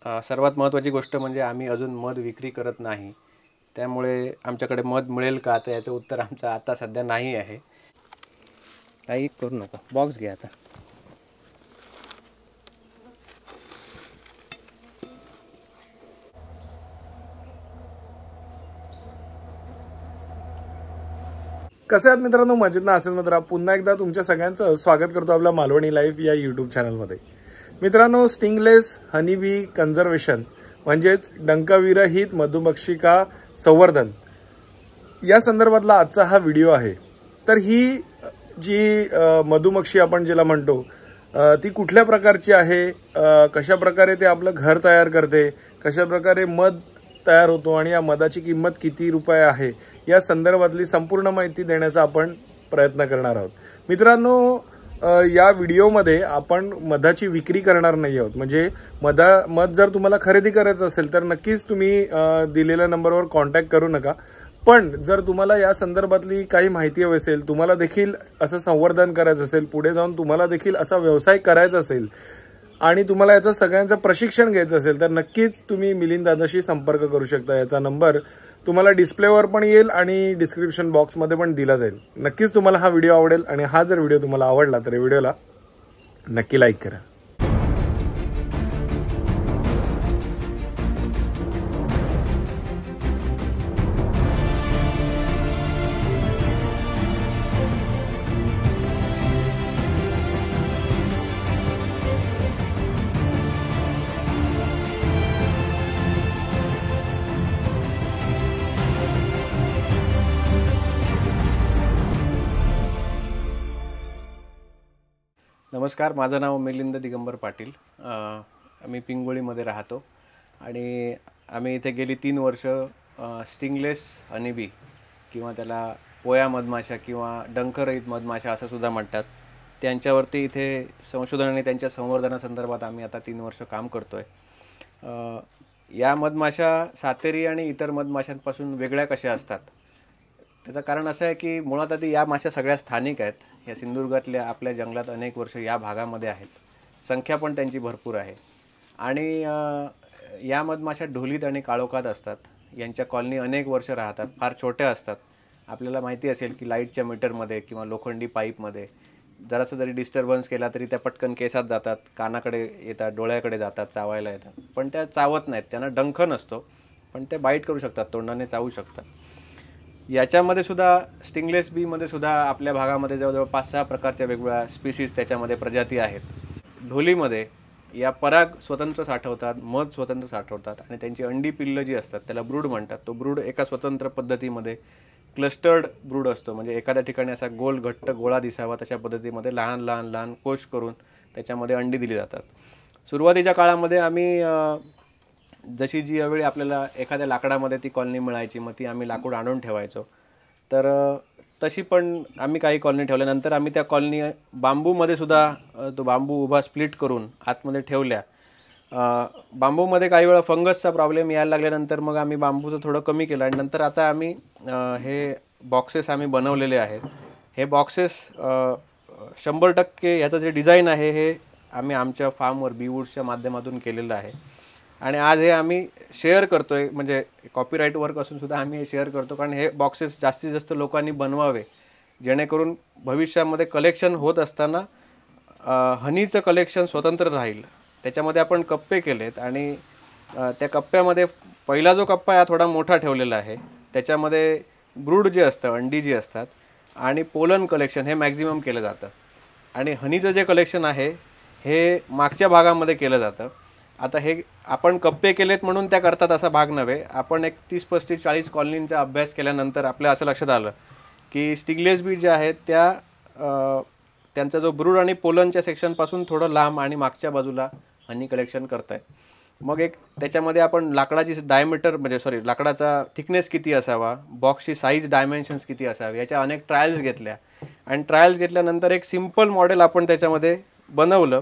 सर्वात महत्त्वाची गोष्ट म्हणजे आम्ही अजून मध विक्री करत नाही. त्यामुळे आमच्याकडे मध मिळेल का, तर याचं उत्तर आमचं आता सध्या नाही आहे. काही करू नका, बॉक्स घ्या आता. कसे आहात मित्रांनो? मजेत ना असेल मित्र. पुन्हा एकदा तुमच्या सगळ्यांचं स्वागत करतो आपल्या मालवणी लाईफ या यूट्यूब चॅनलमध्ये. मित्रांनो, स्टिंगलेस हनीबी कन्झर्वेशन म्हणजेच डंकविरहित मधुमक्षिका संवर्धन या संदर्भातला आजचा हा व्हिडिओ आहे. तर ही जी मधुमक्षी आपण जिला म्हणतो ती कुठल्या प्रकारची आहे, कशा प्रकारे ते आपलं घर तयार करते, कशा प्रकारे मध तयार होतो आणि या मधाची किंमत किती रुपये आहे, या संदर्भातली संपूर्ण माहिती देण्याचा आपण प्रयत्न करणार आहोत. मित्रांनो, या व्हिडिओमध्ये आपण मधाची विक्री करणार नाही आहोत. म्हणजे मध जर तुम्हाला खरेदी करायचं असेल तर नक्कीच तुम्ही दिलेल्या नंबरवर कॉन्टॅक्ट करू नका. पण जर तुम्हाला या संदर्भातली काही माहिती हवी असेल, तुम्हाला देखील असं संवर्धन करायचं असेल, पुढे जाऊन तुम्हाला देखील असा व्यवसाय करायचा असेल आणि तुम्हाला याचं सगळ्यांचं प्रशिक्षण घ्यायचं असेल, तर नक्कीच तुम्ही मिलिंद दादाशी संपर्क करू शकता. याचा नंबर तुम्हाला डिस्प्लेवर पण येईल आणि डिस्क्रिप्शन बॉक्समध्ये पण दिला जाईल. नक्कीच तुम्हाला हा व्हिडिओ आवडेल आणि हा जर व्हिडिओ तुम्हाला आवडला तर व्हिडिओला नक्की लाईक करा. नमस्कार, माझं नाव मिलिंद दिगंबर पाटील. मी पिंगोळीमध्ये राहतो आणि आम्ही इथे गेली 3 वर्ष स्टिंगलेस हनीबी किंवा त्याला पोया मधमाशा किंवा डंखरहित मधमाशा असं सुद्धा म्हणतात, त्यांच्यावरती इथे संशोधन आणि त्यांच्या संवर्धनासंदर्भात आम्ही आता 3 वर्ष काम करतो आहे. या मधमाशा सातेरी आणि इतर मधमाशांपासून वेगळ्या कशा असतात, त्याचं कारण असं आहे की मुळात आधी या माशा सगळ्या स्थानिक आहेत. या सिंधुदुर्गातल्या आपल्या जंगलात अनेक वर्ष या भागामध्ये आहेत. संख्या पण त्यांची भरपूर आहे आणि या मधमाशा ढोलीत आणि काळोखात असतात. यांच्या कॉलनी अनेक वर्ष राहतात, फार छोट्या असतात. आपल्याला माहिती असेल की लाईटच्या मीटरमध्ये किंवा लोखंडी पाईपमध्ये जरासा जरी डिस्टर्बन्स केला तरी त्या पटकन केसात जातात, कानाकडे येतात, डोळ्याकडे जातात, चावायला येतात. पण त्या चावत नाहीत, त्यांना डंख नसतो, पण ते बाईट करू शकतात, तोंडाने चावू शकतात. याच्यामध्ये सुद्धा स्टिंगलेस बीमध्ये सुद्धा आपल्या भागामध्ये जवळजवळ 5-6 प्रकारच्या वेगवेगळ्या स्पीसीज त्याच्यामध्ये प्रजाती आहेत. ढोलीमध्ये या पराग स्वतंत्र साठवतात, मध स्वतंत्र साठवतात आणि त्यांची अंडी पिल्लं जी असतात त्याला ब्रूड म्हणतात. तो ब्रूड एका स्वतंत्र पद्धतीमध्ये क्लस्टर्ड ब्रूड असतो. म्हणजे एखाद्या ठिकाणी असा गोल घट्ट गोळा दिसावा तशा पद्धतीमध्ये लहान लहान लहान कोश करून त्याच्यामध्ये अंडी दिली जातात. सुरुवातीच्या काळामध्ये आम्ही जशी जी यावेळी आपल्याला एखाद्या लाकडामध्ये ती कॉलनी मिळायची, मग ती आम्ही लाकूड आणून ठेवायचो. तर तशी पण आम्ही काही कॉलनी ठेवल्यानंतर आम्ही त्या कॉलनी बांबूमध्ये सुद्धा तो बांबू उभा स्प्लिट करून आतमध्ये ठेवल्या. बांबूमध्ये काही वेळा फंगसचा प्रॉब्लेम यायला लागल्यानंतर मग आम्ही बांबूचं थोडं कमी केलं आणि नंतर आता आम्ही हे बॉक्सेस आम्ही बनवलेले आहेत. हे बॉक्सेस 100% ह्याचं जे डिझाईन आहे हे आम्ही आमच्या फार्मवर बीवूड्सच्या माध्यमातून केलेलं आहे आणि आज हे आम्ही शेअर करतो आहे. म्हणजे कॉपीराईट वर्क असून सुद्धा आम्ही हे शेअर करतो, कारण हे बॉक्सेस जास्तीत जास्त लोकांनी बनवावे, जेणेकरून भविष्यामध्ये कलेक्शन होत असताना हनीचं कलेक्शन स्वतंत्र राहील. त्याच्यामध्ये आपण कप्पे केलेत आणि त्या कप्प्यामध्ये पहिला जो कप्पा हा थोडा मोठा ठेवलेला आहे. त्याच्यामध्ये ब्रूड जे असतं, अंडी जी असतात आणि पोलन कलेक्शन हे मॅक्झिमम केलं जातं आणि हनीचं जे कलेक्शन आहे हे मागच्या भागामध्ये केलं जातं. आता हे आपण कप्पे केलेत म्हणून त्या करतात असा भाग नव्हे. आपण एक 30-35-40 कॉलनींचा अभ्यास केल्यानंतर आपल्या असं लक्षात आलं की स्टिंगलेस बी जे आहेत त्यांचा जो ब्रूड आणि पोलनच्या सेक्शनपासून थोडं लांब आणि मागच्या बाजूला हनी कलेक्शन करतायत. मग एक त्याच्यामध्ये आपण लाकडाची डायमीटर म्हणजे लाकडाचा थिकनेस किती असावा, बॉक्सची साईज डायमेन्शन्स किती असावे, याच्या अनेक ट्रायल्स घेतल्या आणि ट्रायल्स घेतल्यानंतर एक सिम्पल मॉडेल आपण त्याच्यामध्ये बनवलं.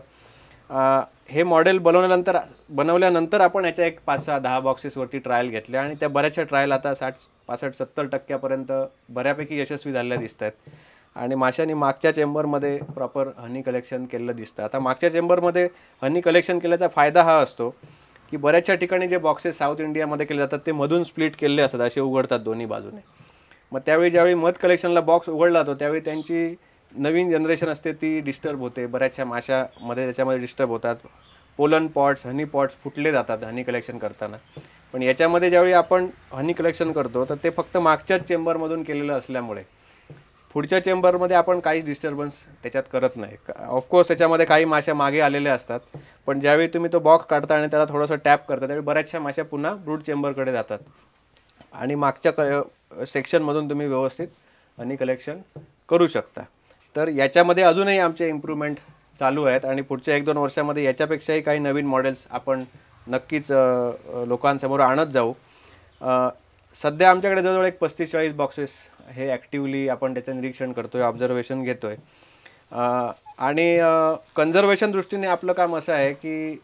हे मॉडेल बनवल्यानंतर आपण याच्या एक 5-6-10 बॉक्सेसवरती ट्रायल घेतल्या आणि त्या बऱ्याचशा ट्रायल आता 60-65-70% बऱ्यापैकी यशस्वी झालेल्या दिसत आहेत आणि माशांनी मागच्या चेंबरमध्ये प्रॉपर हनी कलेक्शन केलेलं दिसतं. आता मागच्या चेंबरमध्ये हनी कलेक्शन केल्याचा फायदा हा असतो की बऱ्याचशा ठिकाणी जे बॉक्सेस साऊथ इंडियामध्ये केले जातात ते मधून स्प्लिट केलेले असतात, असे उघडतात दोन्ही बाजूने. मग त्यावेळी ज्यावेळी मध कलेक्शनला बॉक्स उघडला जातो त्यावेळी त्यांची नवीन जनरेशन असते ती डिस्टर्ब होते, बऱ्याचशा माशामध्ये त्याच्यामध्ये डिस्टर्ब होतात. पोलन पॉट्स, हनी पॉट्स फुटले जातात हनी कलेक्शन करताना. पण याच्यामध्ये ज्यावेळी आपण हनी कलेक्शन करतो तर ते फक्त मागच्याच चेंबरमधून केलेलं असल्यामुळे पुढच्या चेंबरमध्ये आपण काहीच डिस्टर्बन्स त्याच्यात करत नाही. ऑफकोर्स त्याच्यामध्ये काही माश्या मागे आलेल्या असतात, पण ज्यावेळी तुम्ही तो बॉक्स काढता आणि त्याला थोडंसं टॅप करता त्यावेळी बऱ्याचशा माश्या पुन्हा ब्रूड चेंबरकडे जातात आणि मागच्या सेक्शनमधून तुम्ही व्यवस्थित हनी कलेक्शन करू शकता. तर याच्यामध्ये अजूनही आमचे इम्प्रूव्हमेंट चालू आहेत आणि पुढच्या 1-2 वर्षामध्ये याच्यापेक्षाही काही नवीन मॉडेल्स आपण नक्कीच लोकांसमोर आणत जाऊ. सध्या आमच्याकडे जवळजवळ एक 35-40 बॉक्सेस हे ॲक्टिव्हली आपण त्याचं निरीक्षण करतोय, ऑब्झर्वेशन घेतोय. आणि कन्झर्वेशन दृष्टीने आपलं काम असं आहे की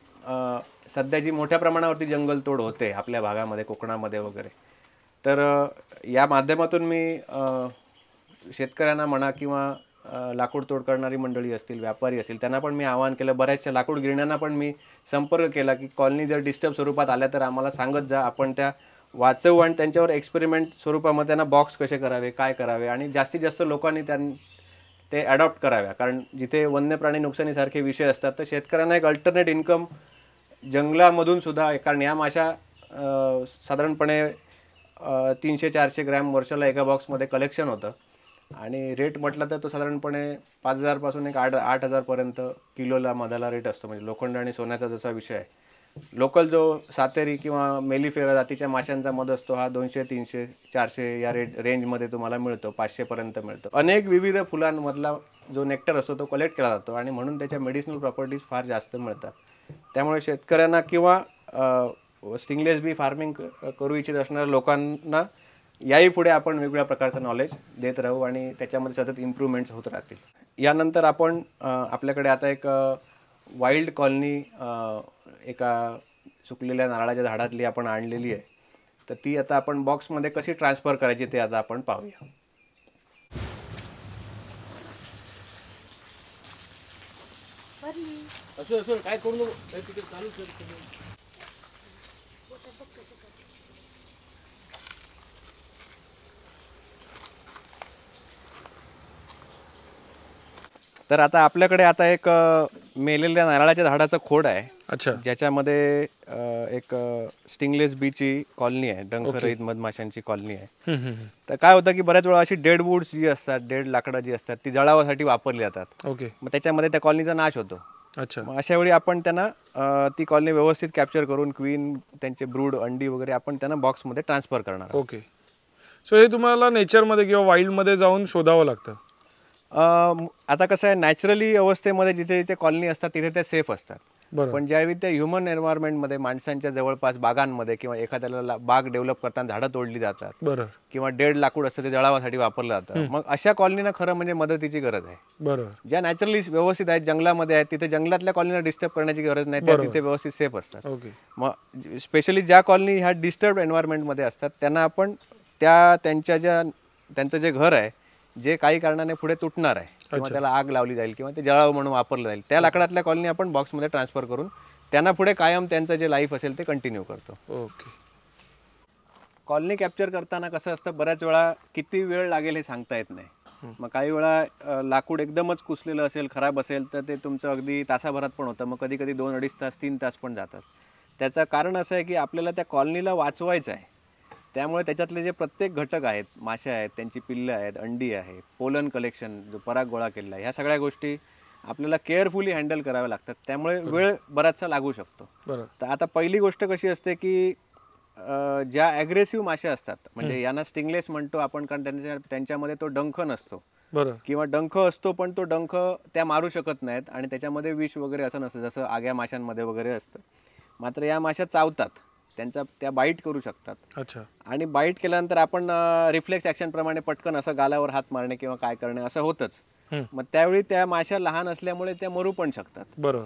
सध्या जी मोठ्या प्रमाणावरती जंगलतोड होते आपल्या भागामध्ये, कोकणामध्ये वगैरे, तर या माध्यमातून मी शेतकऱ्यांना म्हणा किंवा लाकूड तोड करणारी मंडळी असतील, व्यापारी असतील, त्यांना पण मी आवाहन केलं. बऱ्याचशा लाकूड गिरण्यांना पण मी संपर्क केला की कॉलनी जर डिस्टर्ब स्वरूपात आल्या तर आम्हाला सांगत जा, आपण त्या वाचवू आणि त्यांच्यावर एक्सपेरिमेंट स्वरूपामध्ये त्यांना बॉक्स कसे करावे, काय करावे आणि जास्तीत जास्त लोकांनी ते अडॉप्ट कराव्या. कारण जिथे वन्य प्राणी नुकसानीसारखे विषय असतात तर शेतकऱ्यांना एक अल्टरनेट इन्कम जंगलामधून सुद्धा, कारण या माशा साधारणपणे 300-400 ग्रॅम वर्षाला एका बॉक्समध्ये कलेक्शन होतं आणि रेट म्हटलं तर तो साधारणपणे 5,000 पासून एक 8,000 पर्यंत किलोला मधाला रेट असतो. म्हणजे लोखंड आणि सोन्याचा जसा विषय आहे, लोकल जो सातेरी किंवा मेलिफेरा जातीच्या माशांचा मध असतो हा 200, 300, 400 या रेंजमध्ये तुम्हाला मिळतो, 500 पर्यंत मिळतो. अनेक विविध फुलांमधला जो नेक्टर असतो तो कलेक्ट केला जातो आणि म्हणून त्याच्या मेडिसिनल प्रॉपर्टीज फार जास्त मिळतात. त्यामुळे शेतकऱ्यांना किंवा स्टिंगलेस बी फार्मिंग करू इच्छित असणाऱ्या लोकांना याही पुढे आपण वेगवेगळ्या प्रकारचं नॉलेज देत राहू आणि त्याच्यामध्ये सतत इम्प्रूव्हमेंट्स होत राहतील. यानंतर आपण आपल्याकडे आता एक वाईल्ड कॉलनी एका सुकलेल्या नारळाच्या झाडातली आपण आणलेली आहे. तर ती आता आपण बॉक्समध्ये कशी ट्रान्सफर करायची ते आता आपण पाहूया. काय करू चालू. तर आता आपल्याकडे आता एक मेलेल्या नारळाच्या झाडाचं खोड आहे. अच्छा. ज्याच्यामध्ये एक स्टिंगलेस बीची कॉलनी आहे, डंखरहित मधमाशांची कॉलनी आहे. तर काय होतं की बऱ्याच वेळा अशी डेड वूड्स जी असतात, डेड लाकडं जी असतात ती जळावासाठी वापरली जातात. ओके. मग त्याच्यामध्ये त्या कॉलनीचा नाश होतो. अच्छा. मग अशा वेळी आपण त्यांना ती कॉलनी व्यवस्थित कॅप्चर करून क्वीन, त्यांचे ब्रूड, अंडी वगैरे आपण त्यांना बॉक्समध्ये ट्रान्सफर करणार. ओके. सो हे तुम्हाला नेचरमध्ये किंवा वाईल्डमध्ये जाऊन शोधावं लागतं. आता कसं आहे, नॅचरली अवस्थेमध्ये जिथे जिथे कॉलनी असतात तिथे ते सेफ असतात. बरोबर. पण ज्यावेळी त्या ह्युमन एन्व्हायरमेंटमध्ये माणसांच्या जवळपास बागांमध्ये किंवा एखाद्याला बाग डेव्हलप करताना झाडं तोडली जातात. बरोबर. किंवा डेड लाकूड असतं ते जळावासाठी वापरलं जातं. मग अशा कॉलनीना खरं म्हणजे मदतीची गरज आहे. बरोबर. ज्या नॅचरली व्यवस्थित आहेत, जंगलामध्ये आहेत, तिथे जंगलातल्या कॉलनीला डिस्टर्ब करण्याची गरज नाही, त्या तिथे व्यवस्थित सेफ असतात. ओके. मग स्पेशली ज्या कॉलनी ह्या डिस्टर्ब एन्व्हायरमेंटमध्ये असतात त्यांना आपण त्यांचं जे घर आहे जे काही कारणाने पुढे तुटणार आहे किंवा त्याला आग लावली जाईल किंवा ते जळावं म्हणून वापरलं जाईल, त्या लाकडातल्या कॉलनी आपण बॉक्समध्ये ट्रान्सफर करून त्यांना पुढे कायम त्यांचं जे लाईफ असेल ते कंटिन्यू करतो. ओके. कॉलनी कॅप्चर करताना कसं असतं, बऱ्याच वेळा किती वेळ लागेल हे सांगता येत नाही. मग काही वेळा लाकूड एकदमच कुसलेलं असेल, खराब असेल तर ते तुमचं अगदी तासाभरात पण होतं. मग कधी कधी 2-2.5 तास, 3 तास पण जातात. त्याचं कारण असं आहे की आपल्याला त्या कॉलनीला वाचवायचं आहे. त्यामुळे त्याच्यातले जे प्रत्येक घटक आहेत, माश्या आहेत, त्यांची पिल्लं आहेत, अंडी आहेत, पोलन कलेक्शन, जो पराग गोळा केलेला आहे, ह्या सगळ्या गोष्टी आपल्याला केअरफुली हँडल कराव्या लागतात. त्यामुळे वेळ बराचसा लागू शकतो. तर आता पहिली गोष्ट कशी असते की ज्या ॲग्रेसिव्ह माश्या असतात, म्हणजे यांना स्टिंगलेस म्हणतो आपण, कारण त्यांच्यामध्ये तो डंख नसतो किंवा डंख असतो पण तो डंख त्या मारू शकत नाहीत आणि त्याच्यामध्ये विष वगैरे असं नसतं जसं आग्या माशांमध्ये वगैरे असतं. मात्र या माश्या चावतात, त्या बाईट करू शकतात. अच्छा. आणि बाईट केल्यानंतर आपण रिफ्लेक्स ॲक्शन प्रमाणे पटकन असं गालावर हात मारणे किंवा काय करणे असं होतंच. मग त्यावेळी त्या माश्या लहान असल्यामुळे त्या मरू पण शकतात. बरोबर.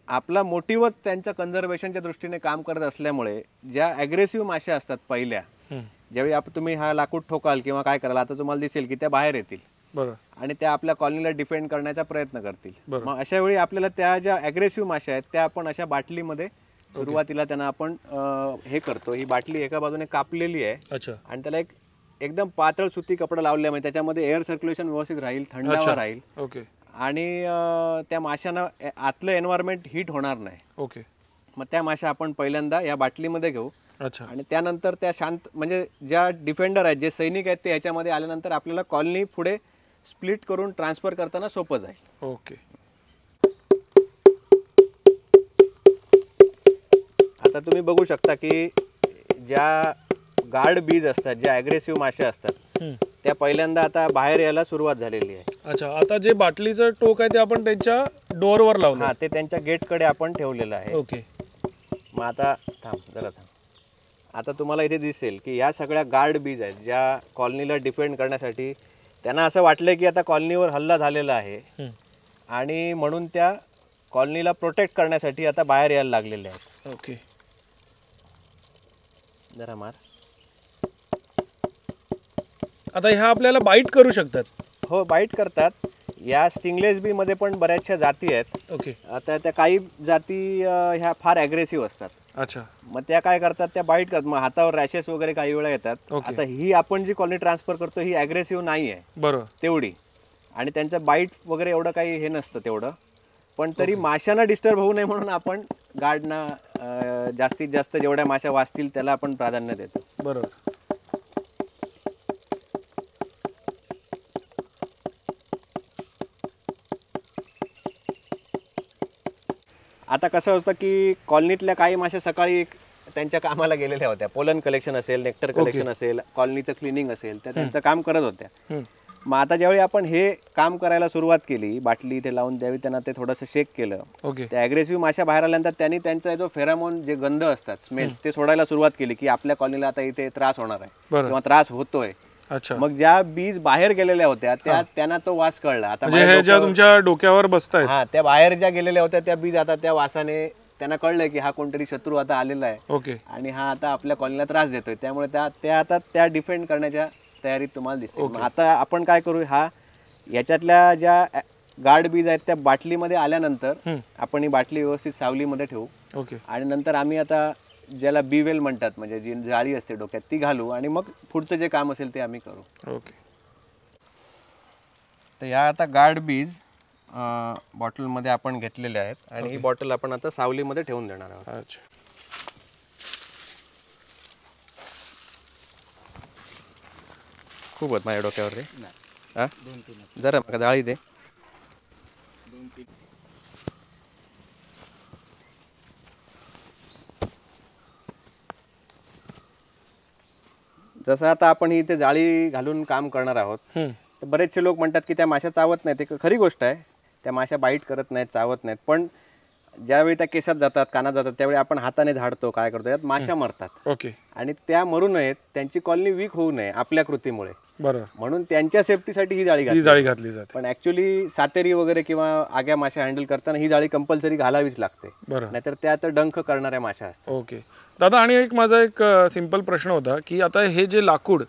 आपला मोटिव्हच त्यांच्या कन्झर्वेशनच्या दृष्टीने काम करत असल्यामुळे ज्या ॲग्रेसिव्ह माश्या असतात पहिल्या, ज्यावेळी तुम्ही हा लाकूड ठोकाल किंवा काय कराल, आता तुम्हाला दिसेल की त्या बाहेर येतील आणि त्या आपल्या कॉलनीला डिफेंड करण्याचा प्रयत्न करतील. मग अशा वेळी आपल्याला त्या ज्या ॲग्रेसिव्ह माश्या आहेत त्या आपण अशा बाटलीमध्ये सुरुवातीला त्यांना आपण हे करतो, ही बाटली एका बाजूने कापलेली आहे अच्छा आणि त्याला एकदम पातळ सुती कपडा लावल्यामुळे त्याच्यामध्ये एअर सर्क्युलेशन व्यवस्थित राहील, थंडावा राहील ओके आणि त्या माशांना आतलं एन्व्हायरमेंट हीट होणार नाही. ओके. मग त्या माशा आपण पहिल्यांदा या बाटलीमध्ये घेऊ अच्छा. आणि त्यानंतर त्या शांत म्हणजे ज्या डिफेंडर आहेत, जे सैनिक आहेत, ते ह्याच्यामध्ये आल्यानंतर आपल्याला कॉलनी पुढे स्प्लिट करून ट्रान्सफर करताना सोपं जाईल. ओके. आता तुम्ही बघू शकता की ज्या गार्ड बीज असतात, ज्या ॲग्रेसिव्ह मासे असतात, त्या पहिल्यांदा आता बाहेर यायला सुरुवात झालेली आहे. अच्छा. आता जे बाटलीचं टोक आहे ते आपण त्यांच्या डोअरवर लावलं. हां, ते त्यांच्या गेटकडे आपण ठेवलेलं आहे. ओके. मग आता जरा थांब. आता तुम्हाला इथे दिसेल की या सगळ्या गार्ड बीज आहेत, ज्या कॉलनीला डिफेंड करण्यासाठी त्यांना असं वाटलं की आता कॉलनीवर हल्ला झालेला आहे आणि म्हणून त्या कॉलनीला प्रोटेक्ट करण्यासाठी आता बाहेर यायला लागलेले आहेत. ओके. जरा मार. आता ह्या आपल्याला बाईट करू शकतात. हो, बाईट करतात. या स्टिंगलेस बी मध्ये पण बऱ्याचशा जाती आहेत. ओके. आता त्या काही जाती ह्या फार ॲग्रेसिव्ह असतात. अच्छा. मग त्या काय करतात, त्या बाईट करतात, मग हातावर रॅशेस वगैरे काही वेळा येतात. आता ही आपण जी कॉलनी ट्रान्सफर करतो ही ॲग्रेसिव्ह नाही आहे बरोबर तेवढी, आणि त्यांचं बाईट वगैरे एवढं काही हे नसतं तेवढं, पण तरी माशांना डिस्टर्ब होऊ नये म्हणून आपण गार्डना जास्तीत जास्त जेवढ्या माशा वाचतील त्याला आपण प्राधान्य देतो. बरोबर. आता कसं असतं की कॉलनीतल्या काही माशा सकाळी त्यांच्या कामाला गेलेल्या होत्या, पोलन कलेक्शन असेल, नेक्टर कलेक्शन असेल, कॉलनीचं क्लिनिंग असेल, त्या त्यांचं काम करत होत्या. मग आता ज्यावेळी आपण हे काम करायला सुरुवात केली, बाटली इथे लावून द्यावी, त्यांना ते थोडंसं शेक केलं, त्या ॲग्रेसिव्ह माशा बाहेर आल्यानंतर त्यांनी त्यांचा जो फेरामोन, जे गंध असतात, स्मेल्स, ते सोडायला सुरुवात केली की आपल्या कॉलनीला आता इथे त्रास होणार आहे किंवा त्रास होतोय. मग ज्या बीज बाहेर गेलेल्या होत्या त्यांना तो वास कळला. आता तुमच्या डोक्यावर बसतायत, हा, त्या बाहेर ज्या गेलेल्या होत्या त्या बीज आता त्या वासाने त्यांना कळलंय की हा कोणतरी शत्रू आता आलेला आहे. ओके. आणि हा आता आपल्या कॉलनीला त्रास देतोय, त्यामुळे त्या आता त्या डिफेंड करण्याच्या तयारीत तुम्हाला दिसते. आता आपण काय करू, याच्यातल्या ज्या गार्ड बीज आहेत त्या बाटलीमध्ये आल्यानंतर आपण ही बाटली व्यवस्थित सावलीमध्ये ठेवू. ओके. आणि नंतर आम्ही आता ज्याला बीवेल म्हणतात, म्हणजे जी जाळी असते डोक्यात, ती घालू आणि मग पुढचं जे काम असेल ते आम्ही करू. ओके. तर या आता गार्ड बीज बॉटलमध्ये आपण घेतलेले आहेत आणि ही बॉटल आपण आता सावलीमध्ये ठेवून देणार आहोत. अच्छा. खूप आहेत माझ्या डोक्यावर रे. हा, जरा मला जाळी दे. जसं आता आपण इथे जाळी घालून काम करणार आहोत, तर बरेचसे लोक म्हणतात की त्या माशा चावत नाहीत. ते खरी गोष्ट आहे, त्या माशा बाईट करत नाहीत, चावत नाहीत, पण ज्यावेळी त्या केसात जातात, कानात जातात, त्यावेळी आपण हाताने झाडतो, काय करतो, यात माशा मरतात. ओके. आणि त्या मरू नयेत, त्यांची कॉलनी वीक होऊ नये आपल्या कृतीमुळे, बरोबर, म्हणून त्यांच्या सेफ्टीसाठी ही जाळी घातली जाते. पण ऍक्च्युली सातेरी वगैरे किंवा आग्या माशा हँडल करताना ही जाळी कंपल्सरी घालावीच लागते, नाहीतर त्या तर डंख करणाऱ्या माशा असतात. ओके दादा, आणि एक माझा एक सिंपल प्रश्न होता की आता हे जे लाकूड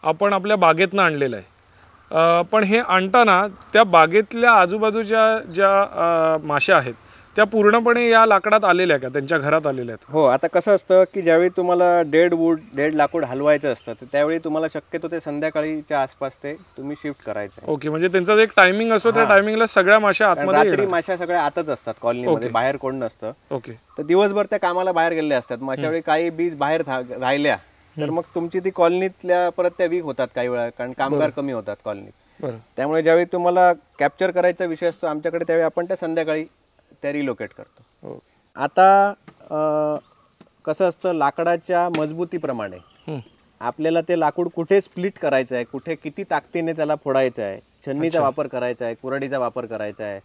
आपण आपल्या बागेतनं आणलेलं आहे, पण हे आणताना त्या बागेतल्या आजूबाजूच्या ज्या माशा आहेत त्या पूर्णपणे या लाकडात आलेल्या का, त्यांच्या घरात आलेल्या आहेत? हो. आता कसं असतं की ज्यावेळी तुम्हाला डेड लाकूड हलवायचं असतं, तर त्यावेळी तुम्हाला शक्यतो ते संध्याकाळीच्या आसपास ते तुम्ही शिफ्ट करायचं. ओके. म्हणजे त्यांचा एक टायमिंग असतो, त्या टायमिंगला सगळ्या माशा आतमध्ये, रात्री माशा सगळ्या आतच असतात कॉलनीमध्ये, बाहेर कोण नसतं. ओके. तर दिवसभर त्या कामाला बाहेर गेलेल्या असतात. मग अशा वेळी काही बीज बाहेर राहिल्या तर मग तुमची ती कॉलनीतल्या परत त्या वीक होतात काही वेळा, कारण कामगार कमी होतात कॉलनीत. त्यामुळे ज्यावेळी तुम्हाला कॅप्चर करायचा विषय असतो आमच्याकडे, त्यावेळी आपण त्या संध्याकाळी त्या रिलोकेट करतो. आता कसं असतं, लाकडाच्या मजबूतीप्रमाणे आपल्याला ते लाकूड कुठे स्प्लिट करायचं आहे, कुठे किती ताकदीने त्याला फोडायचं आहे, छन्नीचा वापर करायचा आहे, कुऱ्हाडीचा वापर करायचा आहे,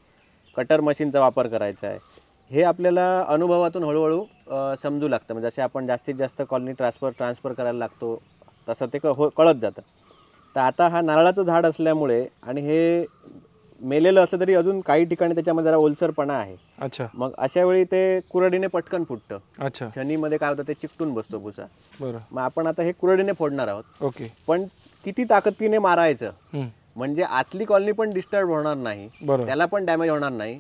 कटर मशीनचा वापर करायचा आहे, हे आपल्याला अनुभवातून हळूहळू समजू लागतं. म्हणजे जसे आपण जास्तीत जास्त कॉलनी ट्रान्सफर करायला लागतो तसं ते कळत जातं. तर आता हा नारळाचं झाड असल्यामुळे आणि हे मेलेलं असलं तरी अजून काही ठिकाणी त्याच्यामध्ये जरा ओलसरपणा आहे. अच्छा. मग अशा वेळी ते कुऱ्हाडीने पटकन फुटतं. अच्छा. छन्नीमध्ये काय होतं, ते चिकटून बसतो भुसा. बरं. मग आपण आता हे कुऱ्हाडीने फोडणार आहोत. ओके. पण किती ताकदीने मारायचं म्हणजे आतली कॉलनी पण डिस्टर्ब होणार नाही, त्याला पण डॅमेज होणार नाही,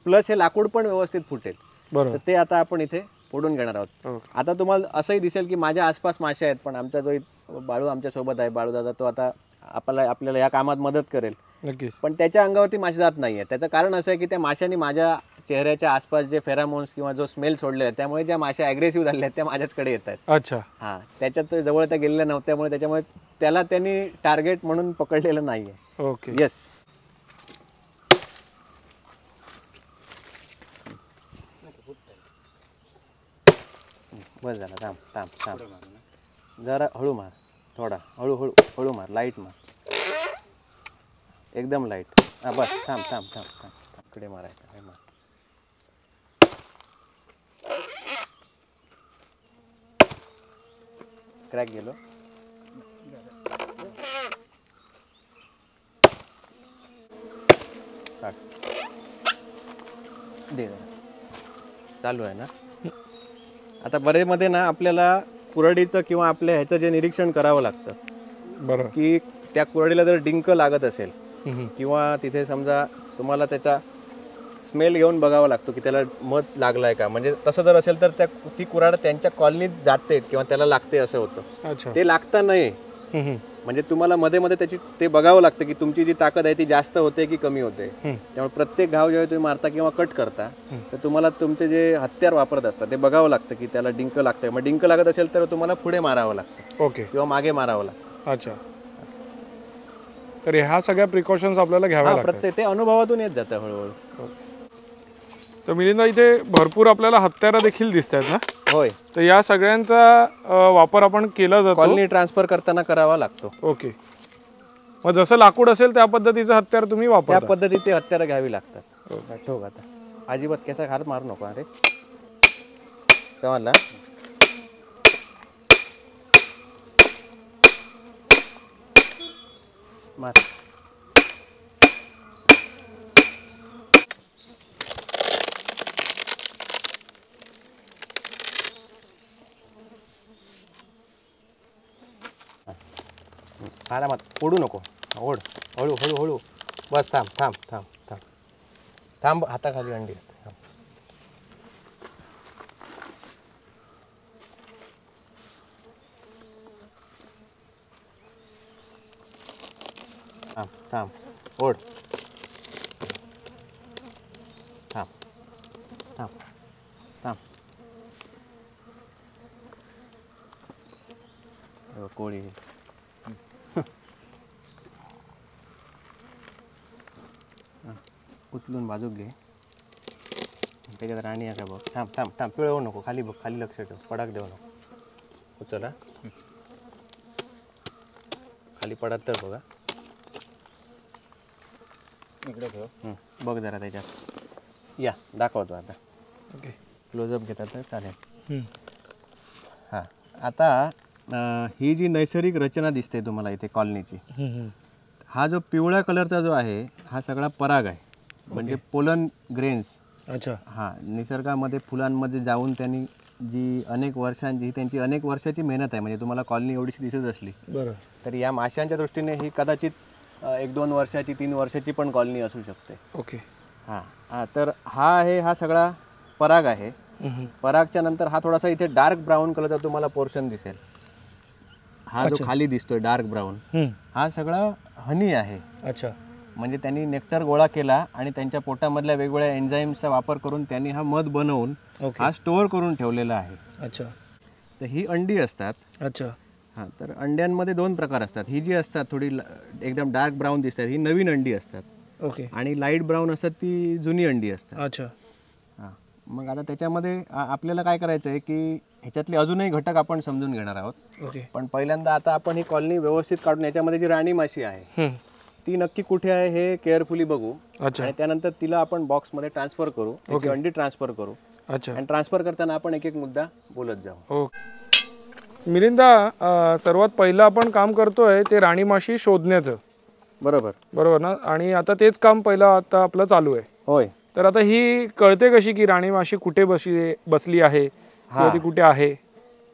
प्लस हे लाकूड पण व्यवस्थित फुटेल. तर ते आता आपण इथे फोडून घेणार आहोत. आता तुम्हाला असंही दिसेल की माझ्या आसपास मासे आहेत, पण आमचा जो बाळू आमच्या सोबत आहे, बाळू दादा, तो आता आपल्याला या कामात मदत करेल नक्कीच. पण त्याच्या अंगावरती मासे जात नाहीये. त्याचं कारण असं आहे की त्या माशांनी माझ्या चेहऱ्याच्या आसपास जे फेरामोन्स किंवा जो स्मेल सोडले आहेत, त्यामुळे ज्या माशा ॲग्रेसिव्ह झाल्या आहेत त्या माझ्याचकडे येत आहेत. अच्छा. हां, त्याच्यात जवळ त्या गेलेल्या नव्हत्यामुळे त्याच्यामुळे त्याला त्यांनी टार्गेट म्हणून पकडलेलं नाहीये. ओके. येस. बस झालं. थांब थांब थांब, जरा हळू मार, थोडा हळू हळू हळू मार, लाईट मार, एकदम लाईट. हां बस. थांब थांब थांब थांब, इकडे मारायचं. हे मार. क्रॅक गेलो. दे जरा. चालू आहे ना. आता बरेमध्ये ना आपल्याला कुऱ्हाडीचं किंवा आपल्या ह्याचं जे निरीक्षण करावं लागतं, बरं, की त्या कुऱ्हाडीला जर डिंक लागत असेल किंवा तिथे समजा तुम्हाला त्याचा स्मेल घेऊन बघावा लागतो की त्याला मध लागलाय का. म्हणजे तसं जर असेल तर ती कुऱ्हाड त्यांच्या कॉलनीत जाते किंवा त्याला लागते असं होतं. अच्छा. ते लागता नये म्हणजे तुम्हाला मध्ये मध्ये त्याची ते बघावं लागतं की तुमची जी ताकद आहे ती जास्त होते की कमी होते. त्यामुळे प्रत्येक घाव जेव्हा तुम्ही मारता किंवा कट करता तर तुम्हाला तुमचे जे हत्यार वापरत असतात ते बघावं लागतं की त्याला डिंक लागतंय. मग डिंक लागत असेल तर तुम्हाला पुढे मारावं लागतं. ओके. किंवा मागे मारावं लागतं. अच्छा. तर ह्या सगळ्या प्रिकॉशन्स आपल्याला घ्याव्या लागतात. प्रत्येक ते अनुभवातून येत जातं हळूहळू. तर मिलिंदा, इथे भरपूर आपल्याला हत्यारं देखील दिसत आहेत ना. होय. तर या सगळ्यांचा वापर आपण केला जातो. कॉलनी ट्रान्सफर करताना करावा लागतो. ओके. मग जसं लाकूड असेल त्या पद्धतीचं हत्यार तुम्ही वापरता. त्या पद्धतीचे हत्यारं घ्यावी लागतात. ठोक आता. अजिबात केसा हात मारू नको. अरे समजला. मार. आरामात ओढू नको. ओढ हळू हळू हळू. बस. थांब थांब थांब थांब थांब. हाताखाली अंडी. थांब थांब. ओढ. थांब थांब थांब. कोळी. उचलून बाजूक घे. त्याच्यात राणी आहे का बघ. थांब थांब थांब. पिळवू नको. खाली बघ. खाली लक्ष ठेव. पडाक देऊ नको. उचला. खाली पडत तर बघा. इकडे ठेव. बघ जरा त्याच्यात. या दाखवतो आता. ओके. क्लोजअप घेतात तर चालेल. हां. आता ही जी नैसर्गिक रचना दिसते तुम्हाला इथे कॉलनीची, हा जो पिवळ्या कलरचा जो आहे हा सगळा पराग आहे. म्हणजे पोलन ग्रेन्स. अच्छा. हां. निसर्गामध्ये फुलांमध्ये जाऊन त्यांनी जी त्यांची अनेक वर्षाची मेहनत आहे. म्हणजे तुम्हाला कॉलनी एवढीशी दिसत असली बरं, तर या माशांच्या दृष्टीने ही कदाचित 1-2 वर्षाची 3 वर्षाची पण कॉलनी असू शकते. ओके. हां. तर हा सगळा पराग आहे. परागच्या नंतर हा थोडासा इथे डार्क ब्राऊन कलरचा तुम्हाला पोर्शन दिसेल. हा जो खाली दिसतोय डार्क ब्राऊन, हा सगळा हनी आहे. अच्छा. म्हणजे त्यांनी नेक्टर गोळा केला आणि त्यांच्या पोटामधल्या वेगवेगळ्या एन्झाईम्सचा वापर करून त्यांनी हा मध बनवून हा स्टोअर करून ठेवलेला आहे. अच्छा. तर ही अंडी असतात. अच्छा. हां. तर अंड्यांमध्ये 2 प्रकार असतात. ही जी असतात थोडी एकदम डार्क ब्राऊन दिसतात, ही नवीन अंडी असतात. ओके. आणि लाईट ब्राऊन असतात ती जुनी अंडी असतात. अच्छा. हां. मग आता त्याच्यामध्ये आपल्याला काय करायचं आहे की ह्याच्यातले अजूनही घटक आपण समजून घेणार आहोत. ओके. पण पहिल्यांदा आता आपण ही कॉलनी व्यवस्थित काढून याच्यामध्ये जी राणी माशी आहे ती नक्की कुठे आहे हे केअरफुली बघू. आणि त्यानंतर तिला आपण बॉक्समध्ये ट्रान्सफर करू. त्याची अंडी ट्रान्सफर करू. अच्छा. आणि ट्रान्सफर करताना आपण एक एक मुद्दा बोलत जाऊ. मिलिंदा, सर्वात पहिलं आपण काम करतोय ते राणी माशी शोधण्याचं. बरोबर ना. आणि आता तेच काम पहिलं आता आपलं चालू आहे. होय. तर आता ही कळते कशी की राणी माशी कुठे बसली आहे किंवा ती कुठे आहे?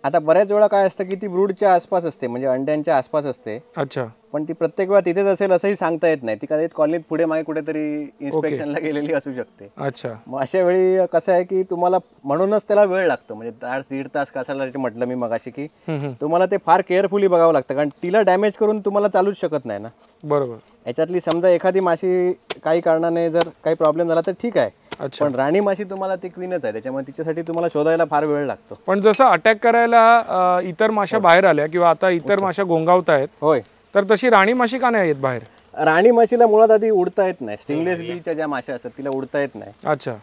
आता बऱ्याच वेळा काय असतं की ती ब्रूडच्या आसपास असते, म्हणजे अंड्यांच्या आसपास असते. अच्छा. पण ती प्रत्येक वेळा तिथेच असेल असंही सांगता येत नाही. ती कदाचित कॉलनीत पुढे मागे कुठेतरी इन्स्पेक्शनला गेलेली असू शकते. अच्छा. मग अशा वेळी कसं आहे की तुम्हाला म्हणूनच त्याला वेळ लागतो, म्हणजे तास दीड तास कशाला म्हटलं मी मगाशी की तुम्हाला ते फार केअरफुली बघावं लागतं, कारण तिला डॅमेज करून तुम्हाला चालूच शकत नाही ना. बरोबर. याच्यातली समजा एखादी माशी काही कारणाने जर काही प्रॉब्लेम झाला तर ठीक आहे, पण राणी माशी तुम्हाला ती क्वीनच आहे, त्याच्यामुळे तिच्यासाठी तुम्हाला शोधायला फार वेळ लागतो. पण जसं अटॅक करायला इतर माशा बाहेर आल्या किंवा आता इतर माशा गोंगावत आहेत, होय, तर तशी राणी माशी का नाही येत बाहेर? राणी माशीला मुळात आधी उडता येत नाही. स्टिंगलेस बीच्या ज्या माशा असतात तिला उडता येत नाही. अच्छा.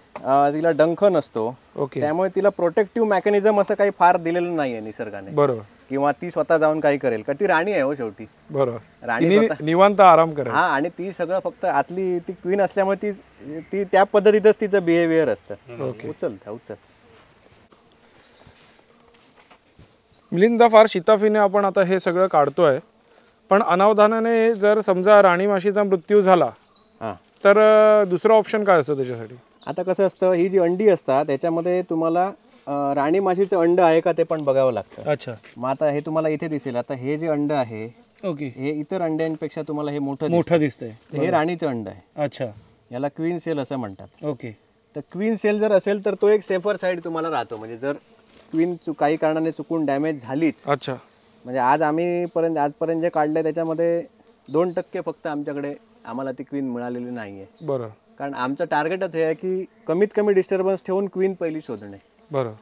तिला डंख नसतो. ओके. त्यामुळे तिला प्रोटेक्टिव्ह मेकॅनिझम असं काही फार दिलेलं नाहीये निसर्गाने. बरोबर. किंवा ती स्वतः जाऊन काही करेल का, ती राणी आहे हो शेवटी. बरोबर. राणी निवांत आराम करेल. हा, आणि ती सगळं फक्त आतली ती क्वीन असल्यामुळे ती ती त्या पद्धतीतच तिचं बिहेवियर असतं. उचल. मिलिंद, फार शिताफीने आपण आता हे सगळं काढतोय, पण अनावधानाने जर समजा राणी माशीचा मृत्यू झाला तर दुसरा ऑप्शन काय असतो त्याच्यासाठी? आता कसं असतं, ही जी अंडी असतात त्याच्यामध्ये तुम्हाला राणी माशीचं अंड आहे का ते पण बघावं लागतं. अच्छा. मग आता हे तुम्हाला इथे दिसेल. आता हे जे अंड आहे, ओके, हे इतर अंड्यांपेक्षा तुम्हाला हे मोठं दिसतंय. हे राणीचं अंड आहे. अच्छा. याला क्वीन सेल असं म्हणतात. ओके. तर क्वीन सेल जर असेल तर तो एक सेफर साईड तुम्हाला राहतो, म्हणजे जर क्वीन काही कारणाने चुकून डॅमेज झालीच. अच्छा. म्हणजे आजपर्यंत जे काढलंय त्याच्यामध्ये 2% फक्त आम्हाला ती क्वीन मिळालेली नाहीये. बरं. कारण आमचं टार्गेटच हे आहे की कमीत कमी डिस्टर्बन्स ठेवून क्वीन पहिली शोधणे. बरं.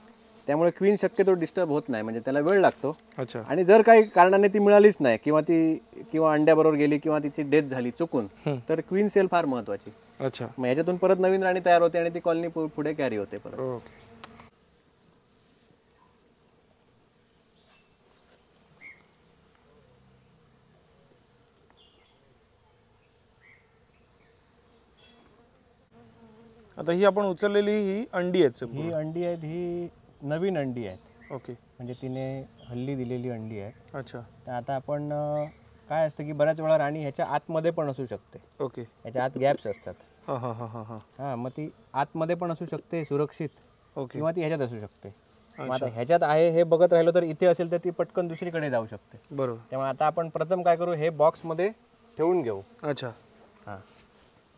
त्यामुळे क्वीन शक्यतो डिस्टर्ब होत नाही, म्हणजे त्याला वेळ लागतो. अच्छा. आणि जर काही कारणाने ती मिळालीच नाही किंवा अंड्याबरोबर गेली किंवा तिची डेथ झाली चुकून, तर क्वीन सेल फार महत्वाची. अच्छा. मग याच्यातून परत नवीन राणी तयार होते आणि ती कॉलनी पुढे कॅरी होते परत. ओके. आता ही आपण उचललेली ही अंडी आहेत. ही अंडी आहेत, ही नवीन अंडी आहेत. ओके. म्हणजे तिने हल्ली दिलेली अंडी आहे. अच्छा. तर आता आपण काय असतं की बऱ्याच वेळा राणी ह्याच्या आतमध्ये पण असू शकते. ओके. ह्याच्या आत गॅप्स असतात. हां, मग ती आतमध्ये पण असू शकते सुरक्षित. ओके. किंवा ती ह्याच्यात असू शकते. मग आता ह्याच्यात आहे हे बघत राहिलो तर इथे असेल तर ती पटकन दुसरीकडे जाऊ शकते. बरोबर. त्यामुळे आता आपण प्रथम काय करू, हे बॉक्समध्ये ठेवून घेऊ. अच्छा. हां,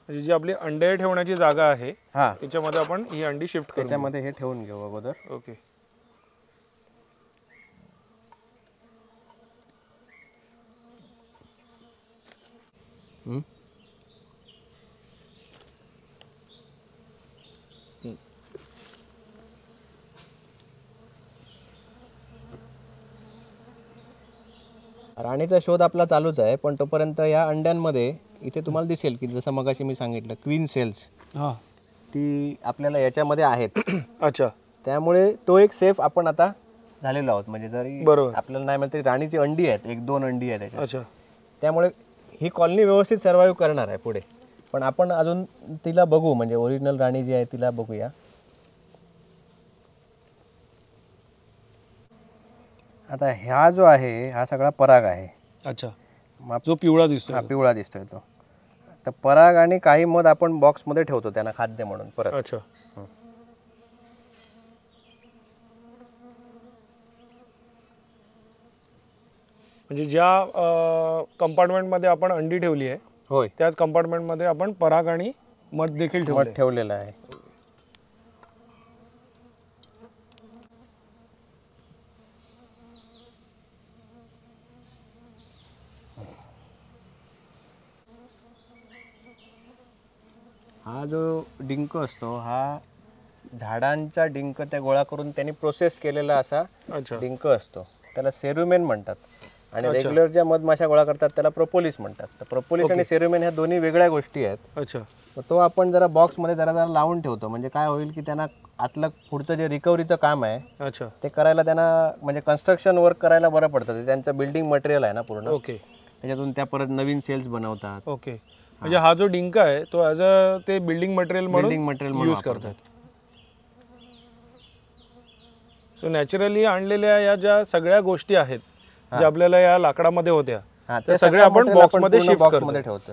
म्हणजे जी आपली अंडे ठेवण्याची जागा आहे हां, त्याच्यामध्ये आपण ही अंडी शिफ्ट करू. त्याच्यामध्ये हे ठेवून घेऊ अगोदर. ओके. राणीचा शोध आपला चालूच आहे, पण तोपर्यंत या अंड्यांमध्ये इथे तुम्हाला दिसेल की जसं मगाशी मी सांगितलं क्वीन सेल्स, ती आपल्याला याच्यामध्ये आहेत. अच्छा. त्यामुळे तो एक सेफ आपण आता झालेलो आहोत. म्हणजे जरी आपल्याला नाही मिळत तरी राणीची अंडी आहेत, 1-2 अंडी आहेत त्याच्यात. अच्छा. त्यामुळे ही कॉलनी व्यवस्थित सर्व्हाइव्ह करणार आहे पुढे. पण आपण अजून तिला बघू, म्हणजे ओरिजिनल राणी जी आहे तिला बघूया. आता हा जो आहे हा सगळा पराग आहे. अच्छा. जो पिवळा दिसतो. हा, पिवळा दिसतोय तो. तर पराग आणि काही मध आपण बॉक्समध्ये ठेवतो त्यांना खाद्य म्हणून परत. अच्छा. म्हणजे ज्या कंपार्टमेंटमध्ये आपण अंडी ठेवली आहे, होय, त्याच कंपार्टमेंटमध्ये आपण पराग आणि मध देखील ठेवलेला आहे. हा जो डिंक असतो हा झाडांचा डिंक त्या गोळा करून त्यांनी प्रोसेस केलेला असा डिंक असतो. त्याला सेरुमेन म्हणतात. आणि रेग्युलर ज्या मधमाशा गोळा करतात त्याला प्रोपोलिस म्हणतात. तर प्रोपोलिस आणि सेरुमेन ह्या दोन्ही वेगळ्या गोष्टी आहेत. अच्छा. तो आपण जरा बॉक्समध्ये जरा लावून ठेवतो. म्हणजे काय होईल की त्यांना आतलं पुढचं जे रिकव्हरीचं काम आहे, अच्छा, ते करायला त्यांना म्हणजे कन्स्ट्रक्शन वर्क करायला बरं पडतं. ते त्यांचं बिल्डिंग मटेरियल आहे ना पूर्ण. ओके. त्याच्यातून त्या परत नवीन सेल्स बनवतात. ओके. म्हणजे हा जो डिंक आहे तो ॲज अ ते बिल्डिंग मटेरियल म्हणून यूज करतात. सो नॅचरली आणलेल्या या ज्या सगळ्या गोष्टी आहेत ज्या आपल्याला या लाकडामध्ये होत्या त्या सगळ्या आपण बॉक्समध्ये शिफ्ट ठेवतो.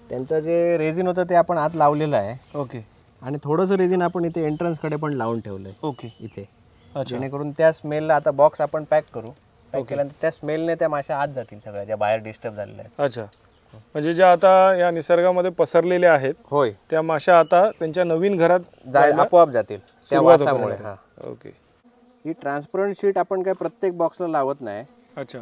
त्यांचं जे रेझिन होतं ते आपण आत लावलेलं आहे. ओके. आणि थोडंसं रेझिन आपण इथे एंट्रन्स कडे पण लावून ठेवलंय. ओके. इथे जेणेकरून त्या स्मेलला आता बॉक्स आपण पॅक करू. पॅक केल्यानंतर त्या स्मेलने त्या माश्या आत जातील सगळ्या ज्या बाहेर डिस्टर्ब झालेल्या आहेत. अच्छा, म्हणजे ज्या आता या निसर्गामध्ये पसरलेल्या आहेत होय, त्या माश्या आता त्यांच्या नवीन घरात आपोआप जातील त्या वासामुळे. ओके. ही ट्रान्सपरंट शीट आपण काय प्रत्येक बॉक्सला लावत नाही. अच्छा.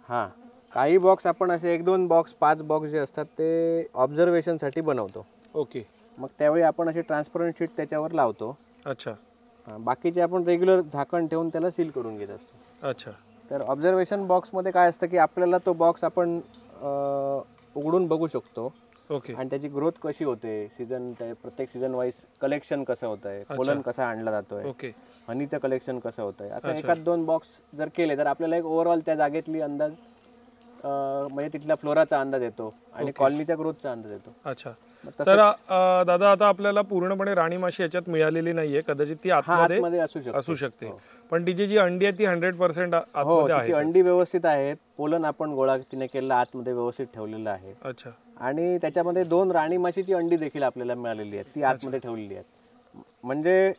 हां, काही बॉक्स आपण असे 1-2 बॉक्स 5 बॉक्स जे असतात ते ऑब्झर्वेशनसाठी बनवतो. ओके. मग त्यावेळी आपण अशी ट्रान्सपरंट शीट त्याच्यावर लावतो. अच्छा. बाकीचे आपण रेग्युलर झाकण ठेवून त्याला सील करून घेत असतो. अच्छा. तर ऑब्झर्वेशन बॉक्समध्ये काय असतं की आपल्याला तो बॉक्स आपण उघडून बघू शकतो. ओके. आणि त्याची ग्रोथ कशी होते, सीझन प्रत्येक सीझन वाईज कलेक्शन कसं होत आहे, पोलन कसा आणला जातोय, ओके, हनीचं कलेक्शन कसं होत आहे, असं 1-2 बॉक्स जर केले तर आपल्याला एक ओव्हरऑल त्या जागेतली अंदाज म्हणजे तिथल्या फ्लोराचा अंदाज येतो आणि कॉलनीच्या ग्रोथचा अंदाज येतो. अच्छा. तर दादा आता आपल्याला पूर्णपणे राणी माशी याच्यात मिळालेली नाहीये, कदाचित ती आतमध्ये असू शकते, पण तिची जी अंडी आहे ती 100% आतमध्ये आहे. अंडी व्यवस्थित आहेत, पोलन आपण गोळा तिने केलेलं आतमध्ये व्यवस्थित ठेवलेलं आहे. अच्छा. आणि त्याच्यामध्ये 2 राणी माशीची अंडी देखील आपल्याला मिळालेली आहेत, ती आतमध्ये ठेवलेली आहेत. म्हणजे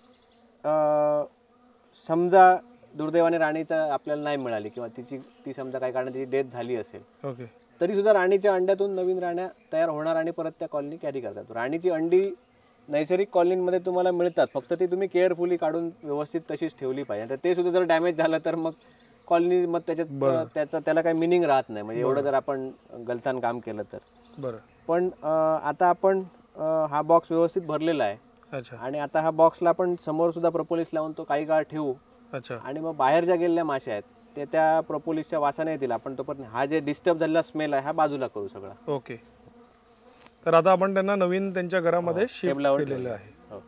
समजा दुर्दैवाने राणीचा आपल्याला नाही मिळाली किंवा ती समजा काही कारण तिची डेथ झाली असेल, ओके, तरी सुद्धा राणीच्या अंड्यातून नवीन राण्या तयार होणार आणि परत त्या कॉलनी कॅरी करतात. राणीची अंडी नैसर्गिक कॉलनीमध्ये तुम्हाला मिळतात, फक्त ती तुम्ही केअरफुली काढून व्यवस्थित तशीच ठेवली पाहिजे. तर ते सुद्धा जर डॅमेज झालं तर मग कॉलनी मग त्याला काही मिनिंग राहत नाही, म्हणजे एवढं जर आपण गलथान काम केलं तर. बरं. पण आता आपण हा बॉक्स व्यवस्थित भरलेला आहे. अच्छा. आणि आता हा बॉक्सला आपण समोर सुद्धा प्रोपोलिस लावून तो काही काळ ठेवू. अच्छा. आणि मग बाहेर ज्या गेलेल्या माश्या आहेत ते त्या प्रोपोलिसच्या वासाने येतील. आपण तोपर्यंत हा जे डिस्टर्ब झालेला स्मेल आहे हा बाजूला करू सगळा. ओके. तर आता आपण त्यांना नवीन त्यांच्या घरामध्ये शिफ्ट केलेलं आहे.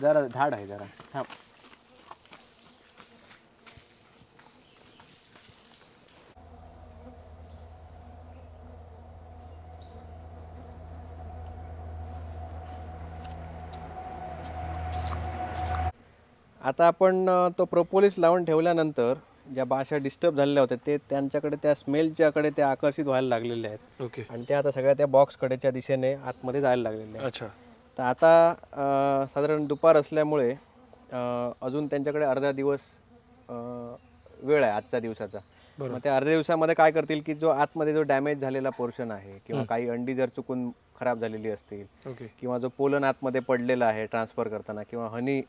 जरा झाड आहे, जरा थांब. आता आपण तो प्रोपोलिस लावून ठेवल्यानंतर ज्या माश्या डिस्टर्ब झालेल्या होत्या ते त्यांच्याकडे त्या स्मेलच्याकडे ते आकर्षित व्हायला लागलेले आहेत. ओके. आणि त्या आता सगळ्या त्या बॉक्सकडेच्या दिशेने आतमध्ये जायला लागलेले आहेत. अच्छा. तर आता साधारण दुपार असल्यामुळे अजून त्यांच्याकडे अर्धा दिवस वेळ आहे आजच्या दिवसाचा. मग त्या अर्ध्या दिवसामध्ये काय करतील की जो आतमध्ये जो डॅमेज झालेला पोर्शन आहे किंवा काही अंडी जर चुकून खराब झालेली असतील, ओके, किंवा जो पोलन आतमध्ये पडलेला आहे ट्रान्सफर करताना, किंवा हनी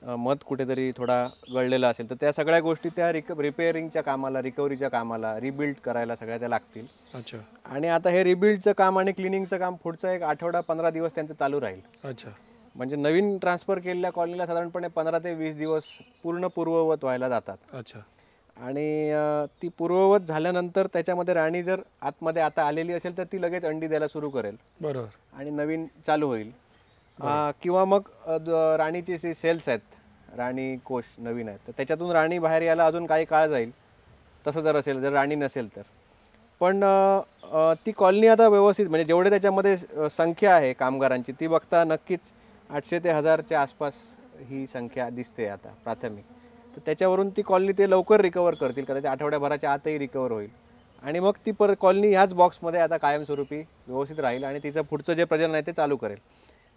मध कुठेतरी थोडा गळलेला असेल, तर त्या सगळ्या गोष्टी त्या रिपेअरिंगच्या कामाला, रिकव्हरीच्या कामाला, रिबिल्ड करायला सगळ्या त्या लागतील. अच्छा. आणि आता हे रिबिल्डचं काम आणि क्लिनिंगचं काम पुढचा 1 आठवडा 15 दिवस त्यांचं चालू राहील. अच्छा. म्हणजे नवीन ट्रान्सफर केलेल्या कॉलनीला साधारणपणे 15 ते 20 दिवस पूर्ण पूर्ववत व्हायला जातात. अच्छा. आणि ती पूर्ववत झाल्यानंतर त्याच्यामध्ये राणी जर आतमध्ये आता आलेली असेल तर ती लगेच अंडी द्यायला सुरू करेल. बरोबर. आणि नवीन चालू होईल. किंवा मग राणीचे जे सेल्स आहेत, राणी कोश नवीन आहेत, तर त्याच्यातून राणी बाहेर यायला अजून काही काळ जाईल, तसं जर असेल, जर राणी नसेल तर. पण ती कॉलनी आता व्यवस्थित, म्हणजे जेवढे त्याच्यामध्ये संख्या आहे कामगारांची ती बघता नक्कीच 800 ते 1000च्या आसपास ही संख्या दिसते आता प्राथमिक. तर त्याच्यावरून ती कॉलनी ते लवकर रिकवर करतील, कदाचित आठवड्याभराच्या आतही रिकवर होईल. आणि मग ती परत कॉलनी ह्याच बॉक्समध्ये आता कायमस्वरूपी व्यवस्थित राहील आणि तिचं पुढचं जे प्रजनन आहे ते चालू करेल.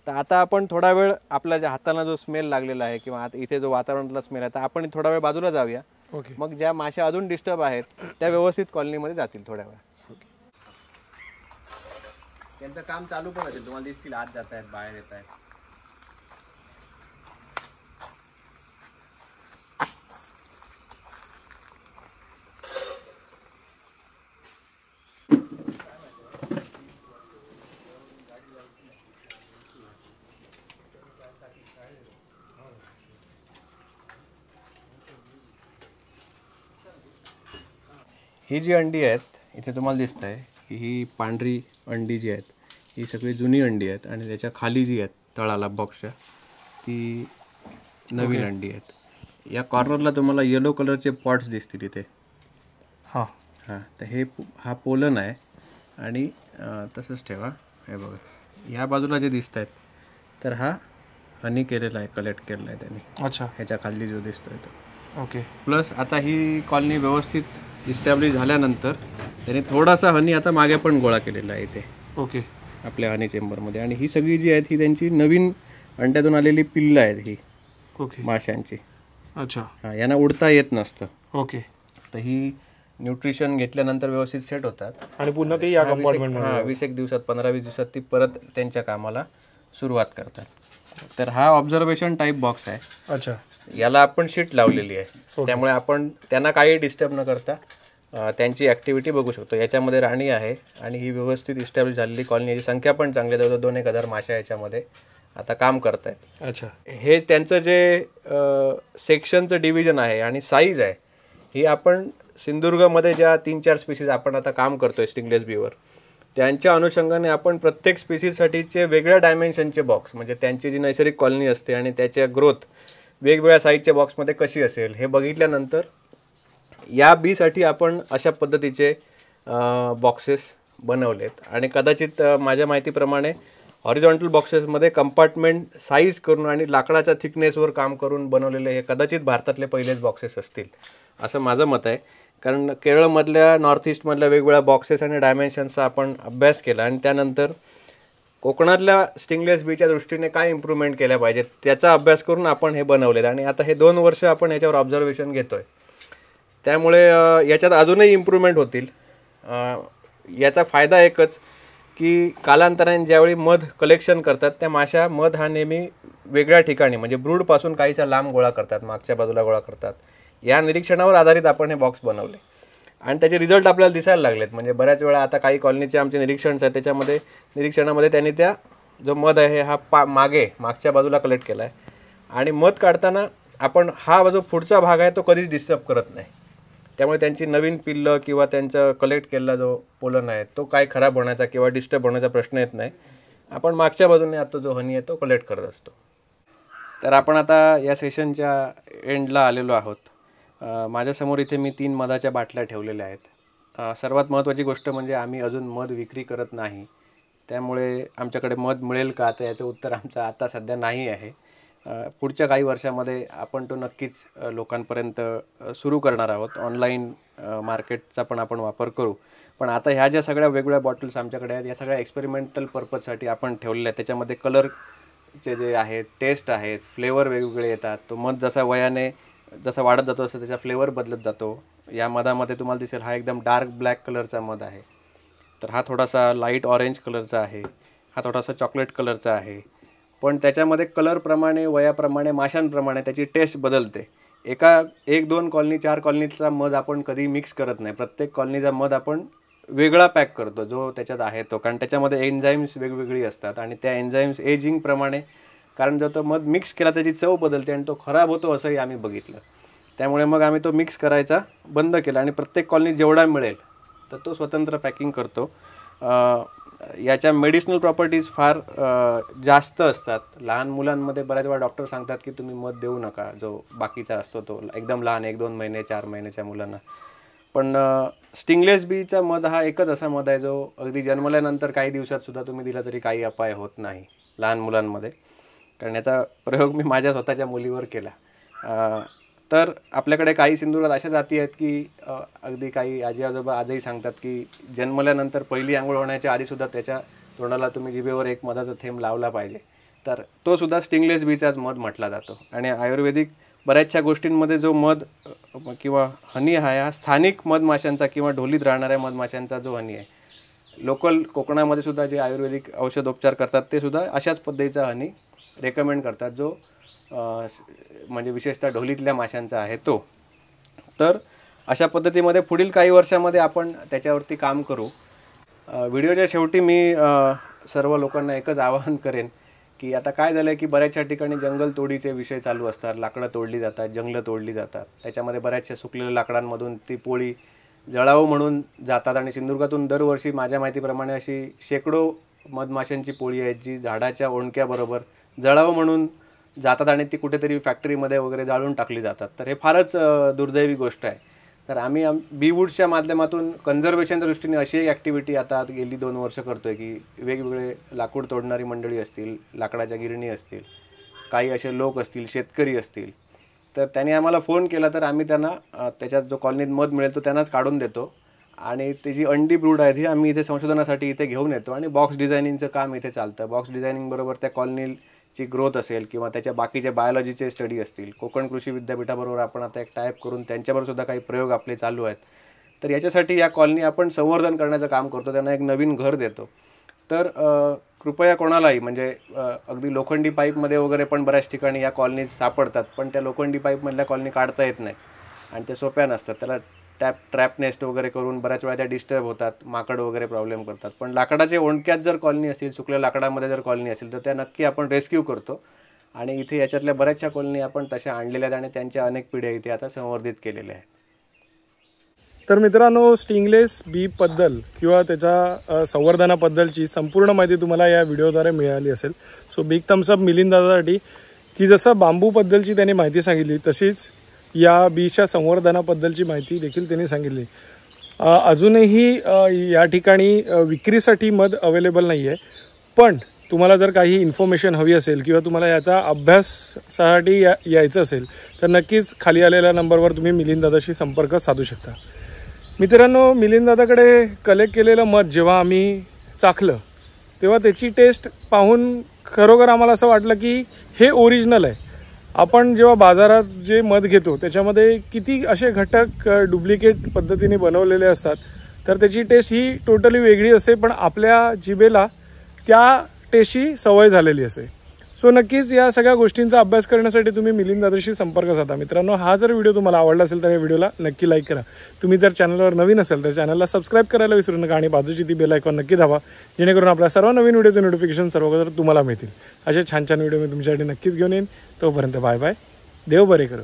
तर आता आपण थोडा वेळ आपल्या ज्या हाताला जो स्मेल लागलेला आहे किंवा आता इथे जो वातावरणातला स्मेल आहे, तर आपण थोडा वेळ बाजूला जाऊया. ओके. मग ज्या माश्या अजून डिस्टर्ब आहेत त्या व्यवस्थित कॉलनीमध्ये जातील थोड्या वेळ. त्यांचं काम चालू पण असेल, तुम्हाला दिसतील आत जात आहेत, बाहेर येत आहेत. ही जी अंडी आहेत इथे तुम्हाला दिसत आहे की ही पांढरी अंडी जी आहेत ही सगळी जुनी अंडी आहेत आणि त्याच्या खाली जी आहेत तळाला बॉक्सच्या ती नवीन अंडी आहेत. या कॉर्नरला तुम्हाला येलो कलरचे पॉट्स दिसतील इथे. हां हां, तर हा पोलन आहे. आणि तसंच ठेवा, हे बघा ह्या बाजूला जे दिसत आहेत तर हा हनी केलेला आहे, कलेक्ट केलेला आहे त्यांनी. अच्छा. ह्याच्या खाली जो दिसतोय तो. ओके. प्लस आता ही कॉलनी व्यवस्थित इस्टॅब्लिश झाल्यानंतर त्याने थोडासा हनी आता मागे पण गोळा केलेला आहे इथे. ओके. आपल्या हनी चेंबरमध्ये. आणि ही सगळी जी आहेत ही त्यांची नवीन अंड्यातून आलेली पिल्लं आहेत ही ओके. माशांची. अच्छा. हां, यांना उडता येत नसतं. ओके. तर ही न्यूट्रिशन घेतल्यानंतर व्यवस्थित सेट होतात आणि पुन्हा ते या कंपार्टमेंट. 20-एक दिवसात 15-20 दिवसात ती परत त्यांच्या कामाला सुरुवात करतात. तर हा ऑब्झर्वेशन टाईप बॉक्स आहे. अच्छा. याला आपण शीट लावलेली आहे, त्यामुळे आपण त्यांना काही डिस्टर्ब न करता त्यांची ॲक्टिव्हिटी बघू शकतो. याच्यामध्ये राणी आहे आणि ही व्यवस्थित इस्टॅब्लिश झालेली कॉलनी. याची संख्या पण चांगली, जवळजवळ 2-1 हजार माशा याच्यामध्ये आता काम करत आहेत. अच्छा. हे त्यांचं जे सेक्शनचं डिव्हिजन आहे आणि साईज आहे ही आपण सिंधुदुर्गमध्ये ज्या 3-4 स्पीसीज आपण आता काम करतोय स्टिंगलेस बीवर, त्यांच्या अनुषंगाने आपण प्रत्येक स्पीसीजसाठीचे वेगळ्या डायमेन्शनचे बॉक्स, म्हणजे त्यांची जी नैसर्गिक कॉलनी असते आणि त्याच्या ग्रोथ वेगवेगळ्या साईजच्या बॉक्समध्ये कशी असेल हे बघितल्यानंतर या बीसाठी आपण अशा पद्धतीचे बॉक्सेस बनवलेत. आणि कदाचित माझ्या माहितीप्रमाणे हॉरिझॉन्टल बॉक्सेसमध्ये कंपार्टमेंट साईज करून आणि लाकडाच्या थिकनेसवर काम करून बनवलेले हे कदाचित भारतातले पहिलेच बॉक्सेस असतील असं माझं मत आहे. कारण केरळमधल्या, नॉर्थ ईस्टमधल्या वेगवेगळ्या बॉक्सेस आणि डायमेन्शन्सचा आपण अभ्यास केला आणि त्यानंतर कोकणातल्या स्टिंगलेस बीच्या दृष्टीने काय इम्प्रूव्हमेंट केल्या पाहिजेत त्याचा अभ्यास करून आपण हे बनवलेत. आणि आता हे 2 वर्ष आपण याच्यावर ऑब्झर्वेशन घेतोय, त्यामुळे याच्यात अजूनही इम्प्रूव्हमेंट होतील. याचा फायदा एकच की कालांतराने ज्यावेळी मध कलेक्शन करतात त्या माशा मध हा नेहमी वेगळ्या ठिकाणी म्हणजे ब्रूडपासून काहीशा लांब गोळा करतात, मागच्या बाजूला गोळा करतात. या निरीक्षणावर आधारित आपण हे बॉक्स बनवले आणि त्याचे रिझल्ट आपल्याला दिसायला लागलेत. म्हणजे बऱ्याच वेळा आता काही कॉलनीचे आमचे निरीक्षण आहेत, त्याच्यामध्ये निरीक्षणामध्ये त्यांनी त्या जो मध आहे हा मागच्या बाजूला कलेक्ट केला आहे आणि मध काढताना आपण हा जो पुढचा भाग आहे तो कधीच डिस्टर्ब करत नाही. त्यामुळे त्यांची नवीन पिल्लं किंवा त्यांचा कलेक्ट केलेला जो पोलन आहे तो काय खराब होण्याचा किंवा डिस्टर्ब होण्याचा प्रश्न येत नाही. आपण मागच्या बाजूने आता जो हनी आहे तो कलेक्ट करत असतो. तर आपण आता या सेशनच्या एंडला आलेलो आहोत. माझ्यासमोर इथे मी 3 मधाच्या बाटल्या ठेवलेल्या आहेत. सर्वात महत्त्वाची गोष्ट म्हणजे आम्ही अजून मध विक्री करत नाही, त्यामुळे आमच्याकडे मध मिळेल का तर याचं उत्तर आमचं आता सध्या नाही आहे. पुढच्या काही वर्षामध्ये आपण तो नक्कीच लोकांपर्यंत सुरू करणार आहोत. ऑनलाईन मार्केटचा पण आपण वापर करू. पण आता ह्या ज्या सगळ्या वेगवेगळ्या बॉटल्स आमच्याकडे आहेत या सगळ्या एक्सपेरिमेंटल पर्पजसाठी आपण ठेवलेल्या आहेत. त्याच्यामध्ये कलरचे जे आहेत, टेस्ट आहेत, फ्लेवर वेगवेगळे येतात. तो मध जसा वयाने जसा वाढत जातो तसं त्याचा फ्लेवर बदलत जातो. या मधामध्ये तुम्हाला दिसेल हा एकदम डार्क ब्लॅक कलरचा मध आहे, तर हा थोडासा लाईट ऑरेंज कलरचा आहे, हा थोडासा चॉकलेट कलरचा आहे. पण त्याच्यामध्ये कलरप्रमाणे, वयाप्रमाणे, माशांप्रमाणे त्याची टेस्ट बदलते. 1-2 कॉलनी 4 कॉलनीचा मध आपण कधी मिक्स करत नाही. प्रत्येक कॉलनीचा मध आपण वेगळा पॅक करतो जो त्याच्यात आहे तो, कारण त्याच्यामध्ये एन्झाईम्स वेगवेगळी असतात आणि त्या एन्झाईम्स एजिंगप्रमाणे, कारण जर तो मध मिक्स केला त्याची चव बदलते आणि तो खराब होतो असंही आम्ही बघितलं. त्यामुळे मग आम्ही तो मिक्स करायचा बंद केला आणि प्रत्येक कॉलनी जेवढा मिळेल तर तो स्वतंत्र पॅकिंग करतो. याच्या मेडिसिनल प्रॉपर्टीज फार जास्त असतात. लहान मुलांमध्ये बऱ्याच वेळा डॉक्टर सांगतात की तुम्ही मध देऊ नका जो बाकीचा असतो तो, एकदम लहान 1-2 महिने 4 महिन्याच्या मुलांना. पण स्टिंगलेस बीचा मध हा एकच असा मध आहे जो अगदी जन्मल्यानंतर काही दिवसात सुद्धा तुम्ही दिला तरी काही अपाय होत नाही लहान मुलांमध्ये, कारण याचा प्रयोग मी माझ्या स्वतःच्या मुलीवर केला. तर आपल्याकडे काही सिंधुदुर्गात अशा जाती आहेत की अगदी काही आजी आजोबा आजही सांगतात की जन्मल्यानंतर पहिली आंघोळ होण्याच्या आधीसुद्धा त्याच्या तोंडाला तुम्ही जिभेवर एक मधाचा थेंब लावला पाहिजे. तर तो सुद्धा स्टिंगलेस बीचाच मध म्हटला जातो. आणि आयुर्वेदिक बऱ्याचशा गोष्टींमध्ये जो मध किंवा हनी हा स्थानिक मधमाशांचा किंवा ढोलीत राहणाऱ्या मधमाशांचा जो हनी आहे, लोकल कोकणामध्ये सुद्धा जे आयुर्वेदिक औषधोपचार करतात ते सुद्धा अशाच पद्धतीचा हनी रेकमेंड करतात जो म्हणजे विशेषतः ढोलीतल्या माशांचा आहे तो. तर अशा पद्धतीमध्ये पुढील काही वर्षामध्ये आपण त्याच्यावरती काम करू. व्हिडिओच्या शेवटी मी सर्व लोकांना एकच आवाहन करेन की आता काय झालं आहे की बऱ्याचशा ठिकाणी जंगल तोडीचे विषय चालू असतात, लाकडं तोडली जातात, जंगलं तोडली जातात. त्याच्यामध्ये बऱ्याचशा सुकलेल्या लाकडांमधून ती पोळी जळावं म्हणून जातात आणि सिंधुदुर्गातून दरवर्षी माझ्या माहितीप्रमाणे अशी शेकडो मधमाशांची पोळी आहेत जी झाडाच्या ओंडक्याबरोबर जळावं म्हणून जातात आणि ती कुठेतरी फॅक्टरीमध्ये वगैरे जाळून टाकली जातात. तर हे फारच दुर्दैवी गोष्ट आहे. तर आम्ही बी वूड्सच्या माध्यमातून कन्झर्वेशनच्या दृष्टीने अशी एक ॲक्टिव्हिटी आता गेली 2 वर्ष करतो आहे की वेगवेगळे लाकूड तोडणारी मंडळी असतील, लाकडाच्या गिरणी असतील, काही असे लोक असतील, शेतकरी असतील, तर त्यांनी आम्हाला फोन केला तर आम्ही त्यांना त्याच्यात जो कॉलनीत मध मिळेल तो त्यांनाच काढून देतो आणि ती जी अंडी ब्रूड आहे ती आम्ही इथे संशोधनासाठी इथे घेऊन येतो आणि बॉक्स डिझायनिंगचं काम इथे चालतं. बॉक्स डिझायनिंग बरोबर त्या कॉलनी ची ग्रोथ असेल किंवा त्याच्या बाकीचे बायोलॉजीचे स्टडी असतील, कोकण कृषी विद्यापीठाबरोबर आपण आता एक टायअप करून त्यांच्याबरोबर सुद्धा काही प्रयोग आपले चालू आहेत. तर याच्यासाठी या कॉलनी आपण संवर्धन करण्याचं काम करतो, त्यांना एक नवीन घर देतो. तर कृपया कोणालाही म्हणजे अगदी लोखंडी पाईपमध्ये वगैरे पण बऱ्याच ठिकाणी या कॉलनीज सापडतात, पण त्या लोखंडी पाईपमधल्या कॉलनी काढता येत नाही आणि त्या सोप्या नसतात. त्याला ट्रॅप नेस्ट वगैरे करून बऱ्याच वेळा त्या डिस्टर्ब होतात, माकड वगैरे प्रॉब्लेम करतात. पण लाकडाचे ओंडक्यात जर कॉलनी असतील, सुकल्या लाकडामध्ये जर कॉलनी असेल तर त्या नक्की आपण रेस्क्यू करतो. आणि इथे याच्यातल्या बऱ्याचशा कॉलनी आपण तशा आणलेल्या आहेत आणि त्यांच्या अनेक पिढ्या इथे आता संवर्धित केलेल्या आहेत. तर मित्रांनो, स्टिंगलेस बीबद्दल किंवा त्याच्या संवर्धनाबद्दलची संपूर्ण माहिती तुम्हाला या व्हिडिओद्वारे मिळाली असेल. So big thumbs up Milind दादासाठी की जसं बांबूबद्दलची त्यांनी माहिती सांगितली तशीच या बीच्या संवर्धनाबद्दलची माहिती देखील त्यांनी सांगितली. अजूनही या ठिकाणी विक्रीसाठी मध अवेलेबल नाही आहे, पण तुम्हाला जर काही इन्फॉर्मेशन हवी असेल किंवा तुम्हाला याचा अभ्यासासाठी यायचं असेल तर नक्कीच खाली आलेल्या नंबरवर तुम्ही मिलिंद दादाशी संपर्क साधू शकता. मित्रांनो, मिलिंद दादाकडे कलेक्ट केलेलं मध जेव्हा आम्ही चाखलं तेव्हा त्याची टेस्ट पाहून खरोखर आम्हाला असं वाटलं की हे ओरिजिनल आहे. आपण जेव्हा बाजारात जे मध घेतो त्याच्यामध्ये किती असे घटक डुप्लिकेट पद्धतीने बनवलेले असतात, तर त्याची टेस्ट ही टोटली वेगळी असते, पण आपल्या जिभेला त्या टेस्टची सवय झालेली असते. सो नक्कीच या सगळ्या गोष्टींचा अभ्यास करण्यासाठी तुम्ही मिलिंद दादाशी संपर्क साधा. मित्रांनो, हा जर व्हिडिओ तुम्हाला आवडला असेल तर या व्हिडिओला नक्की लाईक करा. तुम्ही जर चॅनलवर नवीन असेल तर चॅनलला सबस्क्राईब करायला विसरू नका आणि बाजूची ती बेल आयकॉन नक्की दाबा, जेणेकरून आपल्या सर्व नवीन व्हिडिओचे नोटिफिकेशन सर्वप्रथम तुम्हाला मिळतील. असे छान छान व्हिडिओ मी तुमच्यासाठी नक्कीच घेऊन येईन. तोपर्यंत बाय बाय. देव बरे करो.